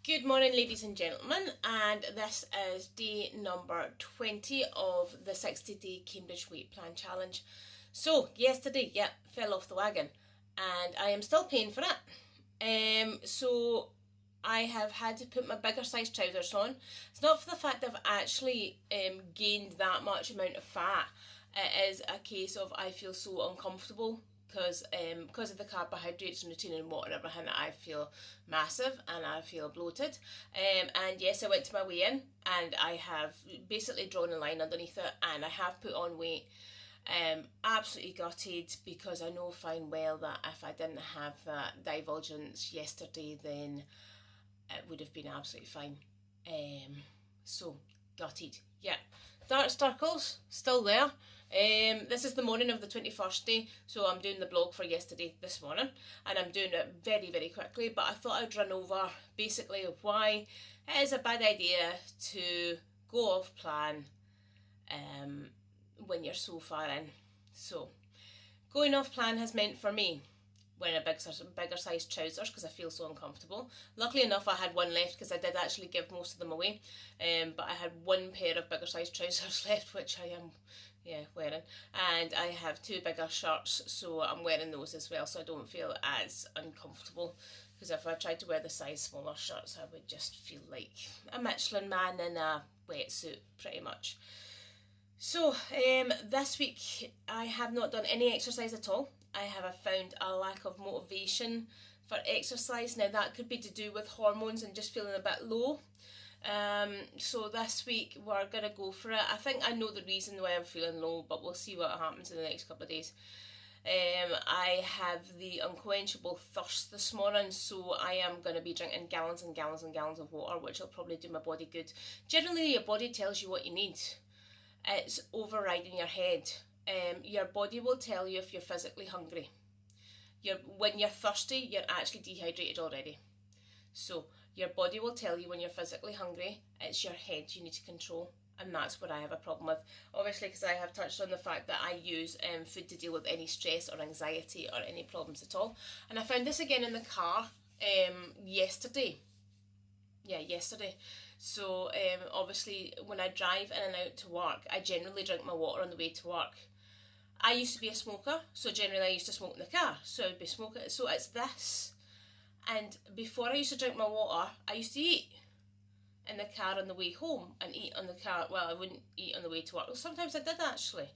Good morning, ladies and gentlemen, and this is day number 20 of the 60-day Cambridge Weight Plan Challenge. So, yesterday, fell off the wagon, and I am still paying for it. So I have had to put my bigger size trousers on. It's not for the fact that I've actually gained that much amount of fat. It is a case of I feel so uncomfortable because of the carbohydrates and routine and water and everything. I feel massive and I feel bloated. And yes, I went to my weigh-in and I have basically drawn a line underneath it and I have put on weight. Absolutely gutted because I know fine well that if I didn't have that divulgence yesterday, then it would have been absolutely fine. So gutted. Yeah, dark circles still there. This is the morning of the 21st day, so I'm doing the blog for yesterday this morning, and I'm doing it very, very quickly, but I thought I'd run over basically why it is a bad idea to go off plan when you're so far in. So, going off plan has meant for me wearing a bigger size trousers because I feel so uncomfortable. Luckily enough, I had one left because I did actually give most of them away, but I had one pair of bigger size trousers left, which I am wearing, and I have two bigger shirts, so I'm wearing those as well so I don't feel as uncomfortable, because if I tried to wear the size smaller shirts I would just feel like a Michelin man in a wetsuit pretty much. So this week I have not done any exercise at all. I have found a lack of motivation for exercise. Now that could be to do with hormones and just feeling a bit low. So this week we're going to go for it. I think I know the reason why I'm feeling low, but we'll see what happens in the next couple of days. I have the unquenchable thirst this morning, so I am going to be drinking gallons and gallons and gallons of water, which will probably do my body good. Generally, your body tells you what you need. It's overriding your head. Your body will tell you if you're physically hungry. When you're thirsty, you're actually dehydrated already. So your body will tell you when you're physically hungry. It's your head you need to control, and that's what I have a problem with. Obviously, because I have touched on the fact that I use food to deal with any stress or anxiety or any problems at all. And I found this again in the car yesterday. Yeah, yesterday. So obviously when I drive in and out to work, I generally drink my water on the way to work. I used to be a smoker, so generally I used to smoke in the car, so I'd be smoking. So it's this. And before I used to drink my water, I used to eat in the car on the way home and eat on the car. Well, I wouldn't eat on the way to work. Well, sometimes I did actually,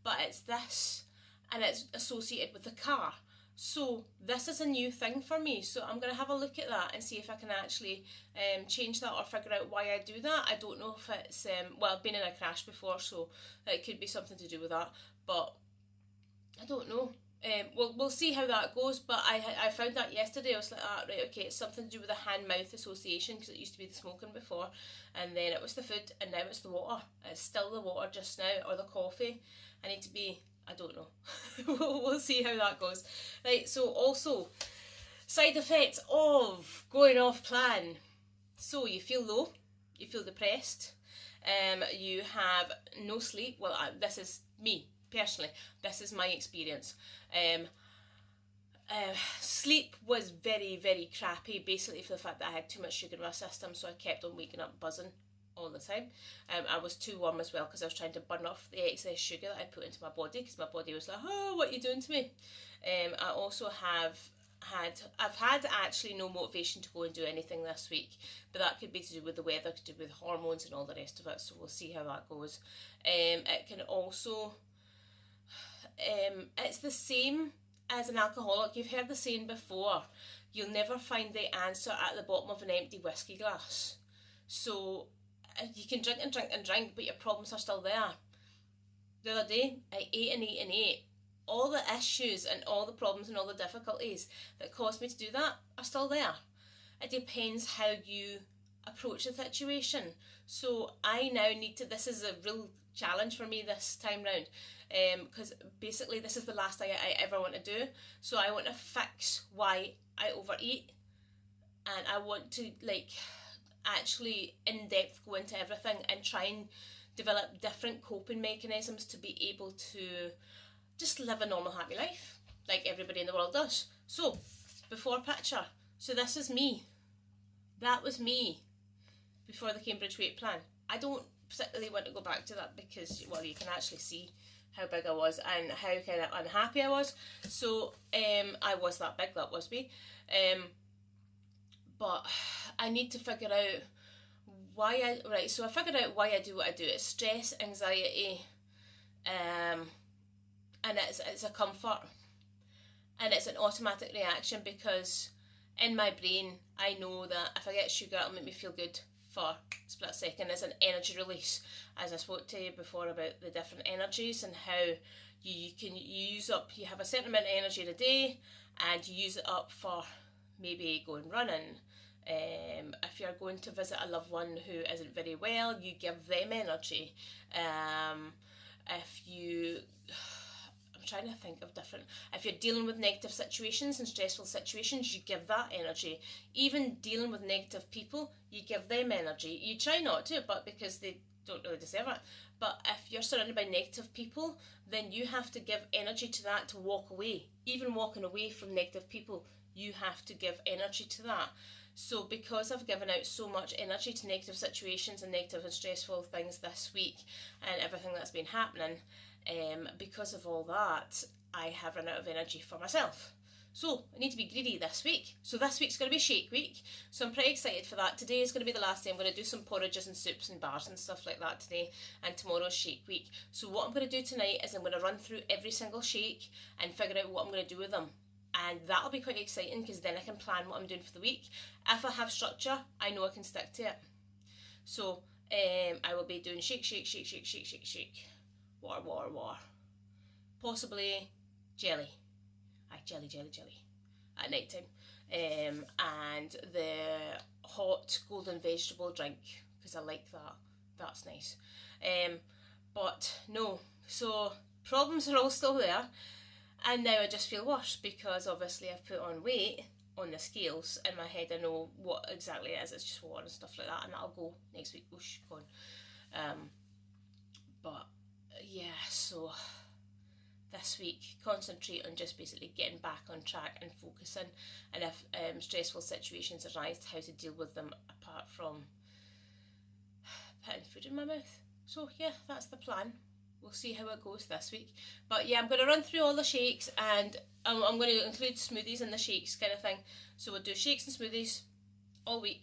but it's this, and it's associated with the car. So this is a new thing for me. So I'm going to have a look at that and see if I can actually change that or figure out why I do that. I don't know if it's, well, I've been in a crash before, so it could be something to do with that, but I don't know. We'll see how that goes, but I found that yesterday. I was like, right, okay, it's something to do with the hand-mouth association, because it used to be the smoking before, and then it was the food, and now it's the water. It's still the water just now, or the coffee. I need to be, I don't know. We'll see how that goes. Right, so also, side effects of going off plan. So you feel low, you feel depressed, you have no sleep. Well, this is me. Personally, this is my experience. Sleep was very, very crappy, basically for the fact that I had too much sugar in my system, so I kept on waking up buzzing all the time. I was too warm as well because I was trying to burn off the excess sugar that I put into my body, because my body was like, oh, what are you doing to me? I also I've had actually no motivation to go and do anything this week, but that could be to do with the weather, could do with hormones and all the rest of it, so we'll see how that goes. It can also, it's the same as an alcoholic. You've heard the saying before, you'll never find the answer at the bottom of an empty whiskey glass. So you can drink and drink and drink, but your problems are still there. The other day, I ate and ate and ate. All the issues and all the problems and all the difficulties that caused me to do that are still there. It depends how you approach the situation. So I now need to, this is a real challenge for me this time round, because basically this is the last thing I ever want to do. So I want to fix why I overeat, and I want to actually in depth go into everything and try and develop different coping mechanisms to be able to just live a normal happy life like everybody in the world does. So before picture, so this is me That was me before the Cambridge weight plan. I don't particularly want to go back to that because, well, you can actually see how big I was and how kind of unhappy I was. So I was that big, that was me. But I need to figure out why so I figured out why I do what I do. It's stress, anxiety, and it's a comfort, and it's an automatic reaction because in my brain I know that if I get sugar it'll make me feel good for a split second. It's an energy release, as I spoke to you before about the different energies and how you can use up, you have a certain amount of energy in a day and you use it up for maybe going running. If you're going to visit a loved one who isn't very well, you give them energy. If you, I'm trying to think of different, if you're dealing with negative situations and stressful situations, you give that energy. Even dealing with negative people, you give them energy. You try not to, but because they don't really deserve it. But if you're surrounded by negative people, then you have to give energy to that to walk away. Even walking away from negative people, you have to give energy to that. So because I've given out so much energy to negative situations and negative and stressful things this week and everything that's been happening, because of all that, I have run out of energy for myself. So I need to be greedy this week. So this week's going to be shake week. So I'm pretty excited for that. Today is going to be the last day. I'm going to do some porridges and soups and bars and stuff like that today. And tomorrow's shake week. So what I'm going to do tonight is I'm going to run through every single shake and figure out what I'm going to do with them. And that'll be quite exciting because then I can plan what I'm doing for the week. If I have structure, I know I can stick to it. So I will be doing shake, shake, shake, shake, shake, shake, shake. Water, water, water. Possibly jelly. Jelly, jelly, jelly. At night time. And the hot golden vegetable drink because I like that. That's nice. But no. So problems are all still there. And now I just feel worse because obviously I've put on weight on the scales. In my head I know what exactly it is. It's just water and stuff like that, and that'll go next week. Whoosh, gone. But yeah, so this week concentrate on just basically getting back on track and focusing, and if stressful situations arise, how to deal with them apart from putting food in my mouth. So yeah, that's the plan. We'll see how it goes this week. But yeah, I'm going to run through all the shakes, and I'm going to include smoothies in the shakes kind of thing. So we'll do shakes and smoothies all week,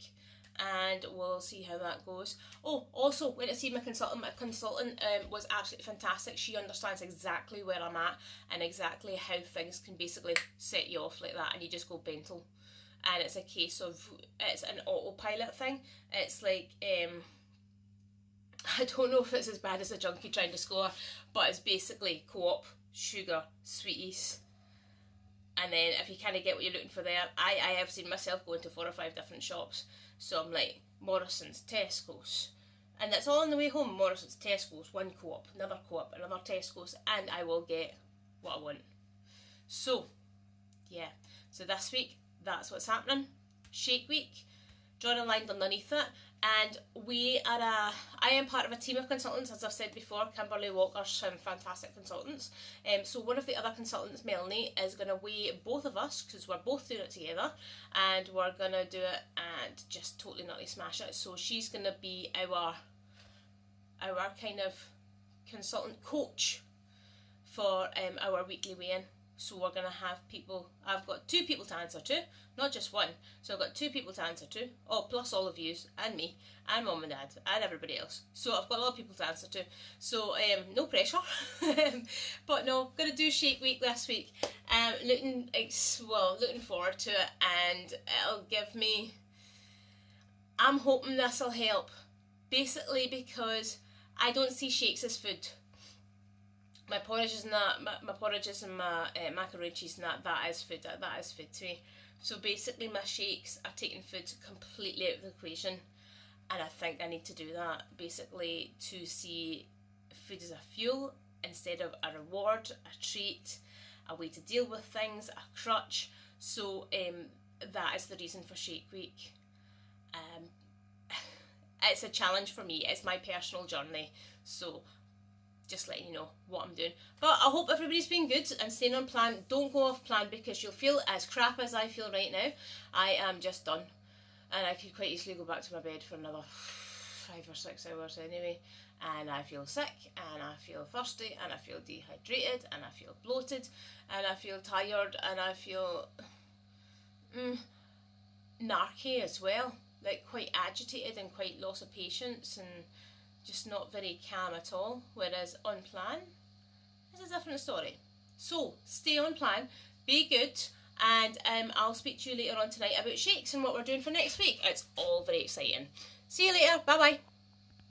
and we'll see how that goes. Oh, also, when I see my consultant was absolutely fantastic. She understands exactly where I'm at and exactly how things can basically set you off like that, and you just go mental. And it's a case of, it's an autopilot thing. It's like, I don't know if it's as bad as a junkie trying to score, but it's basically co-op, sugar, sweeties. And then if you kind of get what you're looking for there, I have seen myself go into 4 or 5 different shops. So I'm like, Morrison's, Tesco's. And that's all on the way home. Morrison's, Tesco's, one co-op, another Tesco's, and I will get what I want. So, yeah. So this week, that's what's happening. Shake week. Drawing a line underneath it, and I am part of a team of consultants, as I've said before. Kimberly Walker's some fantastic consultants. So one of the other consultants, Melanie, is going to weigh both of us, because we're both doing it together, and we're going to do it and just totally nutty smash it. So she's going to be our kind of consultant coach for our weekly weigh-in. So we're going to have people, I've got 2 people to answer to, not just one. So I've got 2 people to answer to, plus all of yous, and me, and mum and dad, and everybody else. So I've got a lot of people to answer to. So no pressure. But no, going to do shake week this week. Looking forward to it, and it'll give me, I'm hoping this will help. Basically because I don't see shakes as food. My porridges and my macaroni and cheese and that is food. That is food to me. So basically my shakes are taking food completely out of the equation, and I think I need to do that basically to see food as a fuel instead of a reward, a treat, a way to deal with things, a crutch. So that is the reason for shake week. It's a challenge for me. It's my personal journey. So just letting you know what I'm doing. But I hope everybody's been good and staying on plan. Don't go off plan because you'll feel as crap as I feel right now. I am just done. and I could quite easily go back to my bed for another 5 or 6 hours anyway, and I feel sick, and I feel thirsty, and I feel dehydrated, and I feel bloated, and I feel tired, and I feel narky as well, like quite agitated and quite loss of patience and just not very calm at all. Whereas on plan, it's a different story. So stay on plan, be good, and I'll speak to you later on tonight about shakes and what we're doing for next week. It's all very exciting. See you later. Bye bye.